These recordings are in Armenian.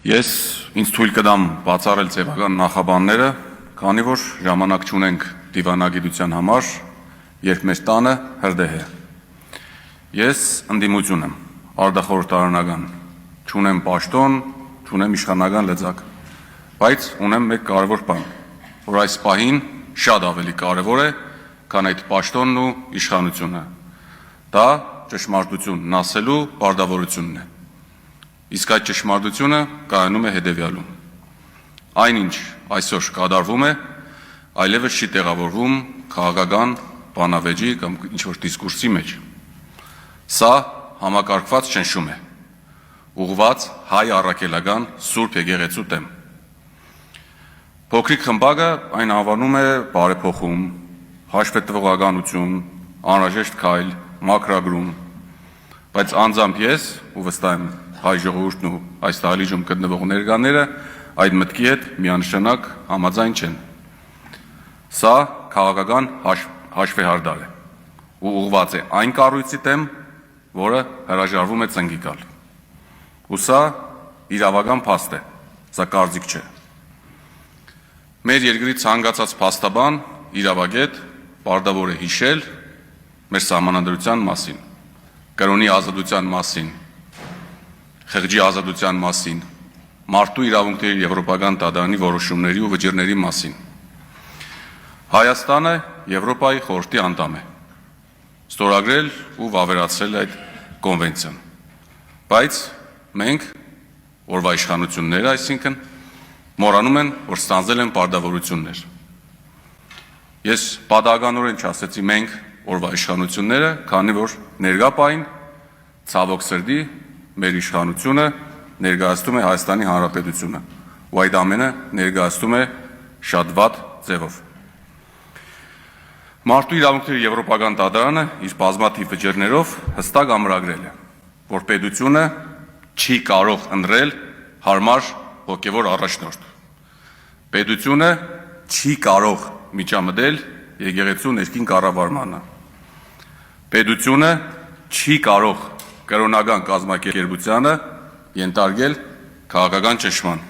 Ես ինձ թույլ կտամ բացառել ձևական նախաբանները, քանի որ ժամանակ չունենք դիվանագիտության համար, երբ մեր տանը հրդեհ է։ Ես ընդդիմություն եմ, արտախորհրդարանական, չունեմ պաշտոն, չունեմ իշխանական լծակ, բայց ունեմ մեկ կարևոր բան, որ այս պահին շատ ավելի կարևոր է, քան այդ պաշտոնն ու իշխանությունը։ Դա ճշմարտությունն ասելու պարտավորությունն է։ Իսկ այդ ճշմարտությունը կայանում է հետևյալում. այնինչ այսօր կատարվում է, այլևս չի տեղավորվում քաղաքական բանավեճի կամ ինչ-որ դիսկուրսի մեջ։ Սա համակարգված ճնշում է, ուղղված հայ առաքելական Սուրբ եկեղեցու դեմ։ Փոքրիկ խմբակը այն անվանում է բարեփոխում, հաշվետվողականություն, անհրաժեշտ քայլ, մաքրագրում, բայց անձամբ ես ու վստահ եմ հայ ժողովուրդն ու այս դահլիճում գտնվող ներկաները այդ մտքի հետ միանշանակ համաձայն չեն։ Սա քաղաքական հաշվեհարդար է ու ուղղված է այն կառույցի դեմ, որը հրաժարվում է ծնկի գալ։ Ու սա իրավական փաստ է, սա կարծիք չէ։ Մեր երկրի ցանկացած փաստաբան, իրավագետ պարտավոր է հիշել մեր սահմանադրության մասին, կրոնի ազատության մասին, խղճի ազատության մասին, մարդու իրավունքների եվրոպական դատարանի որոշումների ու վճիռների մասին։ Հայաստանը Եվրոպայի խորհրդի անդամ է, ստորագրել ու վավերացրել այդ կոնվենցիան, բայց մենք, օրվա իշխանությունները, այսինքն, մոռանում են, որ ստանձնել են պարտավորություններ։ Ես պատահականորեն չասեցի մենք, օրվա իշխանությունները, քանի որ ներկա պահին ցավոք սրտի մեր իշխանությունը ներկայացնում է Հայաստանի Հանրապետությունը, ու այդ ամենը ներկայացնում է շատ վատ ձևով։ Մարդու իրավունքների եվրոպական դատարանը իր բազմաթիվ վճիռներով հստակ ամրագրել է, որ պետությունը չի կարող ընտրել հարմար հոգևոր առաջնորդ։ Պետությունը չի կարող միջամտել եկեղեցու ներքին կառավարմանը։ Պետությունը չի կարող կրոնական կազմակերպությանը ենթարկել քաղաքական ճնշման։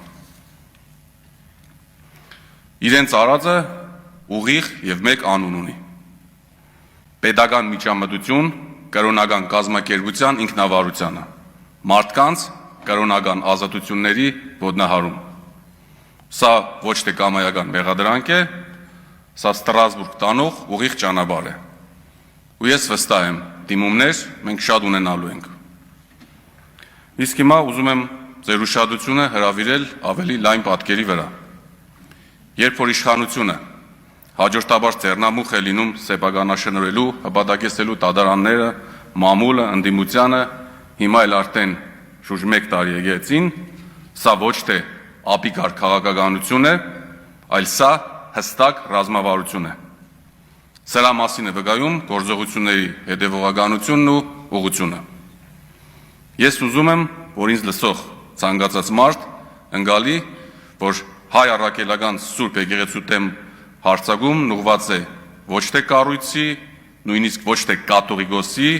Իրենց արածը ուղիղ եւ մեկ անուն ունի. պետական միջամտություն կրոնական կազմակերպության ինքնավարությանը, մարդկանց կրոնական ազատությունների ոտնահարում։ Սա ոչ թե կամայական մեղադրանք է, սա Ստրասբուրգ տանող ուղիղ ճանապարհ է։ Ու ես վստահ եմ, դիմումներ մենք շատ ունենալու ենք։ Իսկ հիմա ուզում եմ ձեր ուշադրությունը հրավիրել ավելի լայն պատկերի վրա։ Երբ որ իշխանությունը հաջորդաբար ձեռնամուխ է լինում սեփականաշնորհելու, հպատակեցնելու դատարանները, մամուլը, ընդդիմությանը, հիմա էլ արդեն շուրջ 1 տարի եկեղեցին, սա ոչ թե ապիկար քաղաքականություն է, այլ սա հստակ ռազմավարություն է։ Սրա մասին է վկայում գործողությունների հետևողականությունն ու ուղղությունը։ Ես ուզում եմ, որ ինձ լսող ցանկացած մարդ ընկալի, որ հայ առաքելական Սուրբ եկեղեցու դեմ հարձակումն ուղղված է ոչ թե կառույցի, նույնիսկ ոչ թե կաթողիկոսի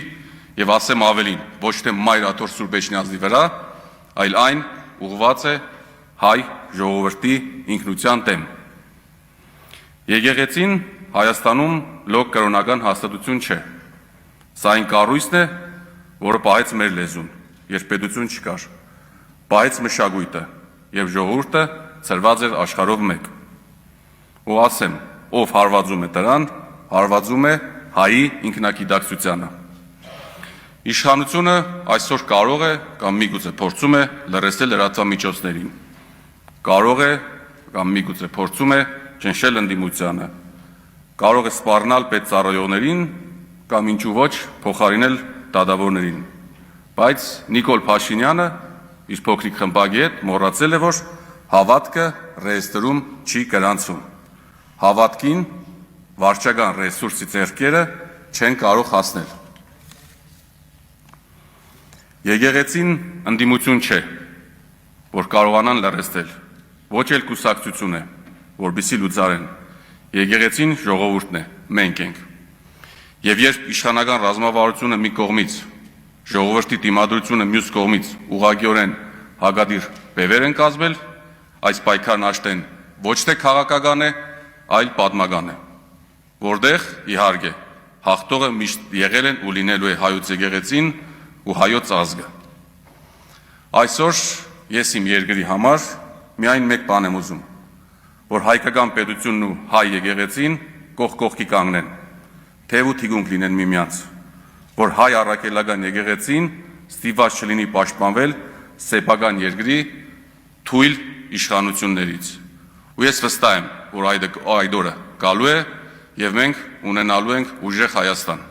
եւ ասեմ ավելին, ոչ թե Մայր Աթոր Սուրբ Էջմիածնի վրա, այլ այն ուղղված է հայ ժողովրդի ինքնության դեմ։ Եկեղեցին Հայաստանում լոկ կրոնական հաստատություն չէ։ Սա այն կառույցն է, որը պահեց մեր լեզուն, երբ պետություն չկար, պահեց մշակույթը եւ ժողովուրդը ծրված էր աշխարհով մեկ։ Ու ասեմ, ով հարվածում է դրան, հարվածում է հայի ինքնագիտակցությանը։ Իշխանությունը այսօր կարող է կամ միգուցե փորձում է լրացնել լրատվամիջոցներին։ Կարող է կամ միգուցե փորձում է ճնշել ընդդիմությանը։ Կարող է սպառնալ պետծառայողներին կամ ինչու ոչ փոխարինել դատավորներին։ Բայց Նիկոլ Փաշինյանը իր փոքրիկ խմբակի հետ մոռացել է, որ հավատքը ռեեստրում չի գրանցում։ Հավատքին վարչական ռեսուրսի ձեռքերը չեն կարող հասնել։ Եկեղեցին ընդդիմություն չէ, որ կարողանան լրացնել, ոչ էլ կուսակցություն է, որպեսզի լուծարեն։ Եկեղեցին ժողովուրդն է, մենք ենք։ Եվ երբ իշխանական ռազմավարությունը մի կողմից, ժողովրդի դիմադրությունը մյուս կողմից ուղղակիորեն հագադիր բևեր են կազմել, այս պայքարն աշտեն ոչ թե քաղաքական է, այլ պատմական է, որտեղ իհարկե հաղթողը միշտ եղել են ու լինելու է հայոց եկեղեցին ու հայոց ազգը։ Այսօր ես իմ երկրի համար միայն մեկ բան եմ ուզում, որ հայկական պետությունն ու հայ եկեղեցին կողք կողքի կանգնեն, թեև ու թիգունք լինեն միմյանց, որ հայ առաքելական եկեղեցին ստիպված չլինի պաշտպանվել սեփական երկրի թույլ իշխանություններից։ Ու ես վստահ եմ, որ այդ օրը գալու է եւ մենք ունենալու ենք ուժեղ Հայաստան։